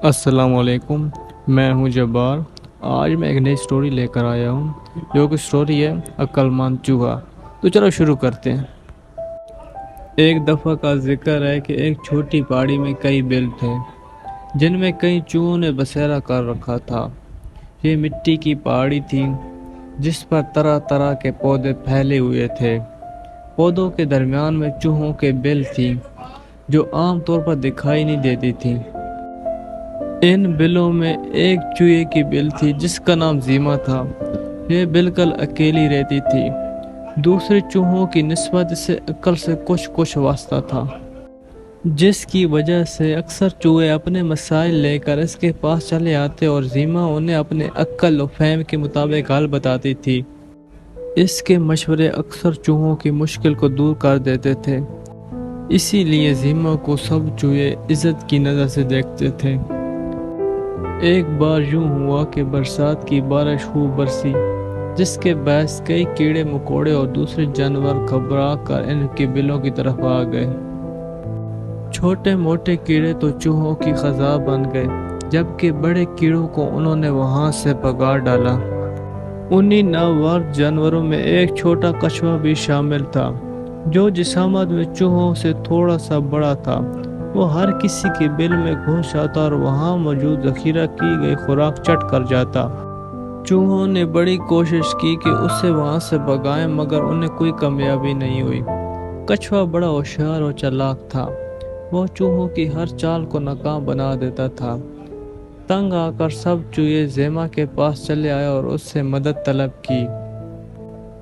السلام علیکم، میں ہوں جبار۔ آج میں ایک نئی سٹوری لے کر آیا ہوں جو کہ سٹوری ہے عقل مند چوہا۔ تو چلو شروع کرتے ہیں۔ ایک دفعہ کا ذکر ہے کہ ایک چھوٹی پہاڑی میں کئی بل تھے جن میں کئی چوہوں نے بسیرا کر رکھا تھا۔ یہ مٹی کی پہاڑی تھی جس پر طرح طرح کے پودے پھیلے ہوئے تھے۔ پودوں کے درمیان میں چوہوں کے بل تھی جو عام طور پر دکھائی نہیں دیتی تھی۔ ان بلوں میں ایک چوہے کی بل تھی جس کا نام زیما تھا۔ یہ بالکل اکیلی رہتی تھی، دوسرے چوہوں کی نسبت اسے عقل سے کچھ واسطہ تھا، جس کی وجہ سے اکثر چوہے اپنے مسائل لے کر اس کے پاس چلے آتے اور زیما انہیں اپنے عقل و فہم کے مطابق حل بتاتی تھی۔ اس کے مشورے اکثر چوہوں کی مشکل کو دور کر دیتے تھے، اسی لیے زیما کو سب چوہے عزت کی نظر سے دیکھتے تھے۔ ایک بار یوں ہوا کہ برسات کی بارش خوب برسی، جس کے باعث کئی کیڑے مکوڑے اور دوسرے جانور گھبرا کر ان کے بلوں کی طرف آ گئے۔ چھوٹے موٹے کیڑے تو چوہوں کی خزاں بن گئے، جبکہ بڑے کیڑوں کو انہوں نے وہاں سے بھگا ڈالا۔ انہی نامور جانوروں میں ایک چھوٹا کچھوا بھی شامل تھا جو جسامت میں چوہوں سے تھوڑا سا بڑا تھا۔ وہ ہر کسی کے بل میں گھس جاتا اور وہاں موجود ذخیرہ کی گئی خوراک چٹ کر جاتا۔ چوہوں نے بڑی کوشش کی کہ اسے وہاں سے بھگائیں، مگر انہیں کوئی کامیابی نہیں ہوئی۔ کچھوا بڑا ہوشیار اور چالاک تھا، وہ چوہوں کی ہر چال کو ناکام بنا دیتا تھا۔ تنگ آ کر سب چوہے زیما کے پاس چلے آئے اور اس سے مدد طلب کی۔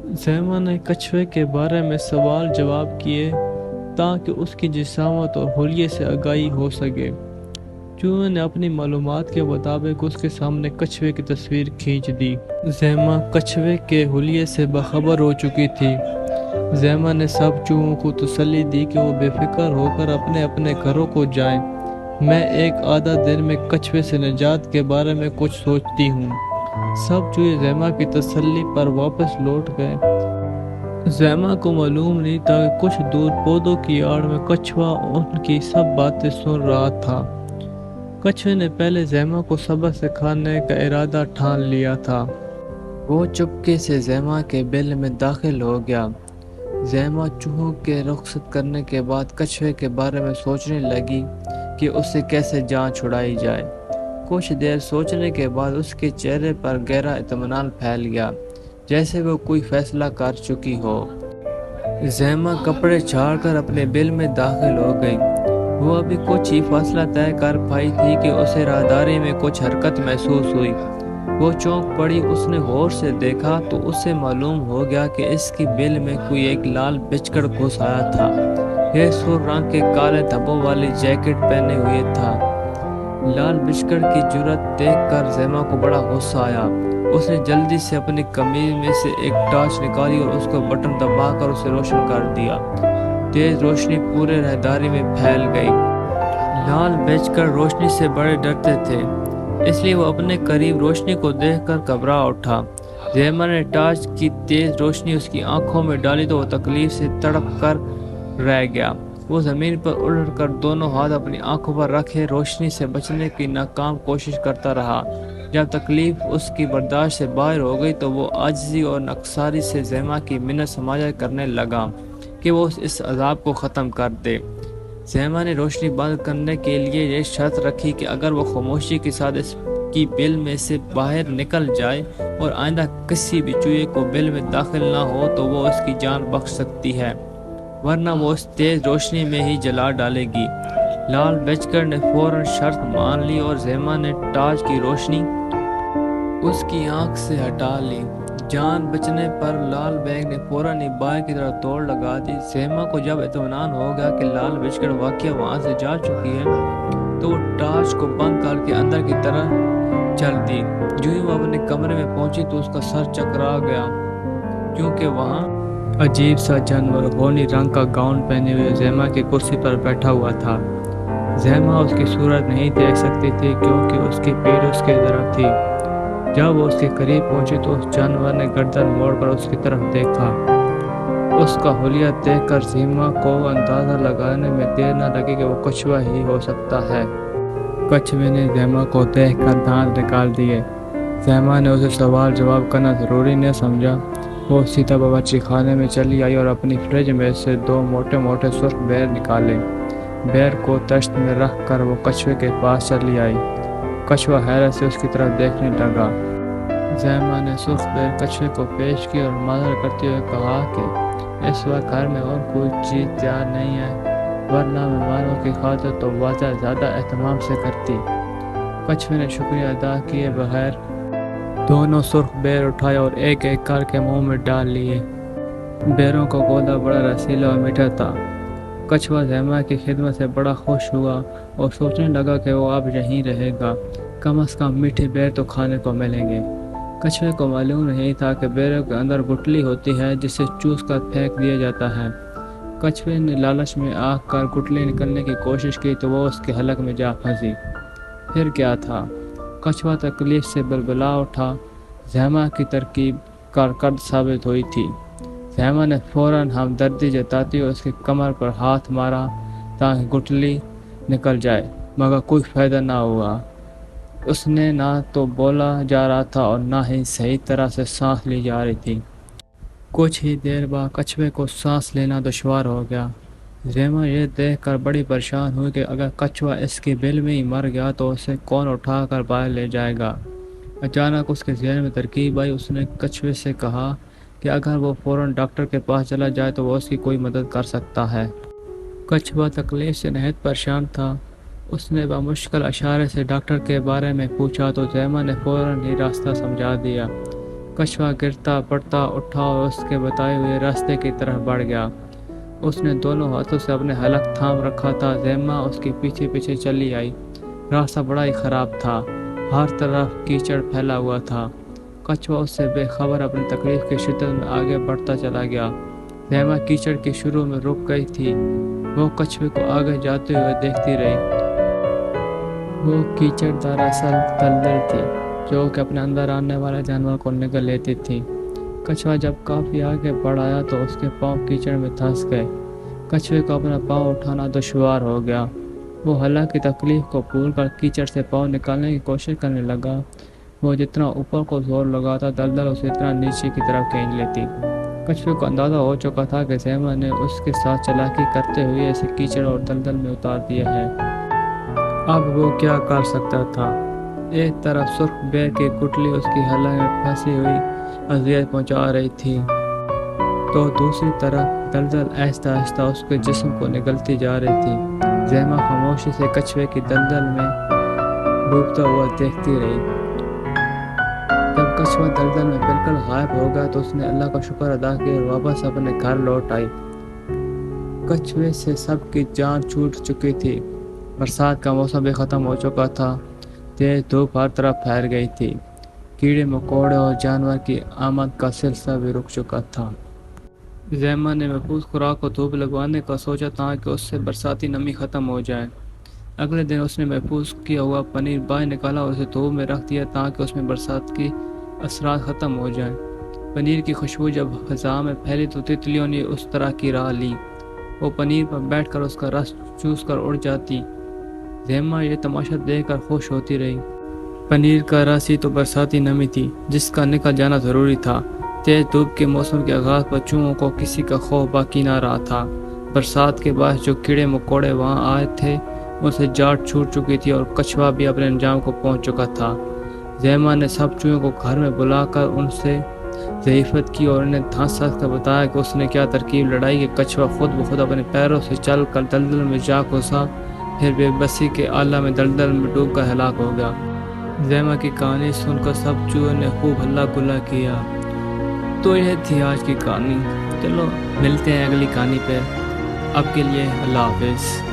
زیما نے کچھوے کے بارے میں سوال جواب کیے تاکہ اس کی جسامت اور حلیے سے آگاہی ہو سکے۔ چوہے نے اپنی معلومات کے مطابق اس کے سامنے کچھوے کی تصویر کھینچ دی۔ زیما کچھوے کے حلیے سے باخبر ہو چکی تھی۔ زیما نے سب چوہوں کو تسلی دی کہ وہ بے فکر ہو کر اپنے اپنے گھروں کو جائیں، میں ایک آدھا دن میں کچھوے سے نجات کے بارے میں کچھ سوچتی ہوں۔ سب چوہے زیما کی تسلی پر واپس لوٹ گئے۔ زیما کو معلوم نہیں تھا کہ کچھ دور پودوں کی آڑ میں کچھوا ان کی سب باتیں سن رہا تھا۔ کچھوے نے پہلے زیما کو سبق سکھانے کا ارادہ ٹھان لیا تھا۔ وہ چپکے سے زیما کے بل میں داخل ہو گیا۔ زیما چوہوں کے رخصت کرنے کے بعد کچھوے کے بارے میں سوچنے لگی کہ اسے کیسے جان چھڑائی جائے۔ کچھ دیر سوچنے کے بعد اس کے چہرے پر گہرا اطمینان پھیل گیا، جیسے وہ کوئی فیصلہ کر چکی ہو۔ زیما کپڑے چھاڑ کر اپنے بل میں داخل ہو گئی۔ وہ ابھی کچھ ہی فاصلہ طے کر پائی تھی کہ اسے راہداری میں کچھ حرکت محسوس ہوئی۔ وہ چونک پڑی، اس نے غور سے دیکھا تو اسے معلوم ہو گیا کہ اس کی بل میں کوئی ایک لال بچکڑ گھس آیا تھا۔ یہ سرخ رنگ کے کالے دھبوں والی جیکٹ پہنے ہوئے تھا۔ لال بچکڑ کی جرأت دیکھ کر زیما کو بڑا غصہ آیا۔ اس نے جلدی سے اپنی قمیض میں سے ایک ٹارچ نکالی اور اس کو بٹن دبا کر اسے روشن کر دیا۔ تیز روشنی پورے راہداری میں پھیل گئی۔ لال بچکڑ روشنی سے بڑے ڈرتے تھے، اس لیے وہ اپنے قریب روشنی کو دیکھ کر گھبرا اٹھا۔ زیما نے ٹارچ کی تیز روشنی اس کی آنکھوں میں ڈالی تو وہ تکلیف سے تڑپ کر رہ گیا۔ وہ زمین پر الٹ کر دونوں ہاتھ اپنی آنکھوں پر رکھے روشنی سے بچنے کی ناکام کوشش کرتا رہا۔ جب تکلیف اس کی برداشت سے باہر ہو گئی تو وہ عاجزی اور نکساری سے زیما کی منت سماجت کرنے لگا کہ وہ اس عذاب کو ختم کر دے۔ زیما نے روشنی بند کرنے کے لیے یہ شرط رکھی کہ اگر وہ خاموشی کے ساتھ اس کی بل میں سے باہر نکل جائے اور آئندہ کسی بھی چوہے کو بل میں داخل نہ ہو تو وہ اس کی جان بخش سکتی ہے، ورنہ وہ اس تیز روشنی میں ہی جلا ڈالے گی۔ لال بچکڑ نے فوراً شرط مان لی اور زیما نے ٹارچ کی روشنی اس کی آنکھ سے ہٹا لی۔ جان بچنے پر لال بیگ نے فوراً ہی باہر کی طرف دوڑ لگا دی۔ زیما کو جب اطمینان ہو گیا کہ لال بچکڑ واقعہ وہاں سے جا چکی ہے تو وہ ٹارچ کو بند کر کے اندر کی طرف چل دی۔ جو ہی وہ اپنے کمرے میں پہنچی تو اس کا سر چکرا گیا، کیونکہ وہاں عجیب سا جانور غونی رنگ کا گاؤن پہنے ہوئے زیما کی کرسی پر بیٹھا ہوا تھا۔ زیما اس کی صورت نہیں دیکھ سکتی تھی کیونکہ اس کی پیٹھ اس کی طرف تھی۔ جب وہ اس کے قریب پہنچی تو اس جانور نے گردن موڑ کر اس کی طرف دیکھا۔ اس کا حلیہ دیکھ کر زیما کو اندازہ لگانے میں دیر نہ لگی کہ وہ کچھوا ہی ہو سکتا ہے۔ کچھوے نے زیما کو دیکھ کر دانت نکال دیے۔ زیما نے اسے سوال جواب کرنا ضروری نہیں سمجھا۔ وہ سیدھا باورچی خانے میں چلی آئی اور اپنی فریج میں سے 2 موٹے موٹے سرخ بیر نکالے۔ بیر کو تشت میں رکھ کر وہ کچھوے کے پاس چلی آئی۔ کچھوا حیرت سے اس کی طرف دیکھنے لگا۔ زیما نے سرخ بیر کچھوے کو پیش کی اور معذرت کرتے ہوئے کہا کہ اس وقت گھر میں اور کوئی چیز تیار نہیں ہے، ورنہ مہمانوں کی خاطر تو واضح زیادہ اہتمام سے کرتی۔ کچھوے نے شکریہ ادا کیے بغیر دونوں سرخ بیر اٹھائے اور ایک ایک کر کے منہ میں ڈال لیے۔ بیروں کا گودا بڑا رسیلا اور میٹھا تھا۔ کچھوا زیما کی خدمت سے بڑا خوش ہوا اور سوچنے لگا کہ وہ اب یہیں رہے گا، کم از کم میٹھے بیر تو کھانے کو ملیں گے۔ کچھوے کو معلوم نہیں تھا کہ بیروں کے اندر گٹلی ہوتی ہے جسے چوس کر پھینک دیا جاتا ہے۔ کچھوے نے لالچ میں آ کر گٹلی نکلنے کی کوشش کی تو وہ اس کے حلق میں جا پھنسی۔ پھر کیا تھا؟ کچھوا تکلیف سے بلبلا اٹھا۔ زیما کی ترکیب کارکرد ثابت ہوئی تھی۔ زیما نے فوراً ہمدردی جتاتی اور اس کی کمر پر ہاتھ مارا تاکہ گٹلی نکل جائے، مگر کوئی فائدہ نہ ہوا۔ اس نے نہ تو بولا جا رہا تھا اور نہ ہی صحیح طرح سے سانس لی جا رہی تھی۔ کچھ ہی دیر بعد کچھوے کو سانس لینا دشوار ہو گیا۔ زیما یہ دیکھ کر بڑی پریشان ہوئی کہ اگر کچھوا اس کی بل میں ہی مر گیا تو اسے کون اٹھا کر باہر لے جائے گا۔ اچانک اس کے ذہن میں ترکیب آئی۔ اس نے کچھوے سے کہا کہ اگر وہ فوراً ڈاکٹر کے پاس چلا جائے تو وہ اس کی کوئی مدد کر سکتا ہے۔ کچھوا تکلیف سے نہایت پریشان تھا۔ اس نے بمشکل اشارے سے ڈاکٹر کے بارے میں پوچھا تو زیما نے فوراً ہی راستہ سمجھا دیا۔ کچھوا گرتا پڑتا اٹھا اور اس کے بتائے ہوئے راستے کی طرف بڑھ گیا۔ اس نے دونوں ہاتھوں سے اپنے حلق تھام رکھا تھا۔ زیما اس کے پیچھے پیچھے چلی آئی۔ راستہ بڑا ہی خراب تھا، ہر طرف کیچڑ پھیلا ہوا تھا۔ کچھوا اس سے بے خبر اپنی تکلیف کی شدت میں آگے بڑھتا چلا گیا۔ زیما کیچڑ کی شروع میں رک گئی تھی۔ وہ کچھوے کو آگے جاتے ہوئے دیکھتی رہی۔ وہ کیچڑ دراصل دلدل تھی جو کہ اپنے اندر آنے والے جانور کو نگل لیتی تھی۔ کچھوا جب کافی آگے بڑھ آیا تو اس کے پاؤں کیچڑ میں دھنس گئے۔ کچھوے کو اپنا پاؤں اٹھانا دشوار ہو گیا۔ وہ حلق کی تکلیف کو بھول کر کیچڑ سے پاؤں نکالنے کی کوشش کرنے لگا۔ وہ جتنا اوپر کو زور لگاتا دلدل اسے اتنا نیچے کی طرف کھینچ لیتی۔ کچھوے کو اندازہ ہو چکا تھا کہ زیما نے اس کے ساتھ چالاکی کرتے ہوئے اسے کیچڑ اور دلدل میں اتار دیا ہے۔ اب وہ کیا کر سکتا تھا؟ ایک طرف سرخ بیر کی گٹلی اس کی حلق میں پھنسی ہوئی اذیت پہنچا رہی تھی تو دوسری طرف دلدل آہستہ آہستہ اس کے جسم کو نگلتی جا رہی تھی۔ زیما خاموشی سے کچھوے کی دلدل میں ڈوبتا ہوا دیکھتی رہی۔ جب کچھوا دلدل میں بالکل غائب ہو گیا تو اس نے اللہ کا شکر ادا کیا اور واپس اپنے گھر لوٹ آئی۔ کچھوے سے سب کی جان چھوٹ چکی تھی۔ برسات کا موسم بھی ختم ہو چکا تھا۔ تیز دھوپ ہر طرف پھیل گئی تھی۔ کیڑے مکوڑے اور جانور کی آمد کا سلسلہ بھی رک چکا تھا۔ زیما نے محفوظ خوراک کو دھوپ لگوانے کا سوچا تاکہ اس سے برساتی نمی ختم ہو جائے۔ اگلے دن اس نے محفوظ کیا ہوا پنیر باہر نکالا اور اسے دھوپ میں رکھ دیا تاکہ اس میں برسات کی اثرات ختم ہو جائیں۔ پنیر کی خوشبو جب فضا میں پھیلی تو تتلیوں نے اس طرح کی راہ لی۔ وہ پنیر پر بیٹھ کر اس کا رس چوس کر اڑ جاتی۔ زیما یہ تماشا دیکھ کر خوش ہوتی رہی۔ پنیر کا رس ہی تو برساتی نمی تھی جس کا نکل جانا ضروری تھا۔ تیز دھوپ کے موسم کے آغاز پر چوہوں کو کسی کا خوف باقی نہ رہا تھا۔ برسات کے بعد جو کیڑے مکوڑے وہاں آئے تھے ان سے جاٹ چھوٹ چکی تھی اور کچھوا بھی اپنے انجام کو پہنچ چکا تھا۔ زیما نے سب چوہوں کو گھر میں بلا کر ان سے ضیافت کی اور انہیں دھانس کر بتایا کہ اس نے کیا ترکیب لڑائی کہ کچھوا خود بخود اپنے پیروں سے چل کر دلدل میں جا گھسا، پھر بے بسی کے عالم میں دلدل میں ڈوب کر ہلاک ہو گیا۔ زیما کی کہانی سن کر سب چوہوں نے خوب ہلا گلا کیا۔ تو یہ تھی آج کی کہانی۔ چلو ملتے ہیں اگلی کہانی پہ۔ اب کے لیے اللہ حافظ۔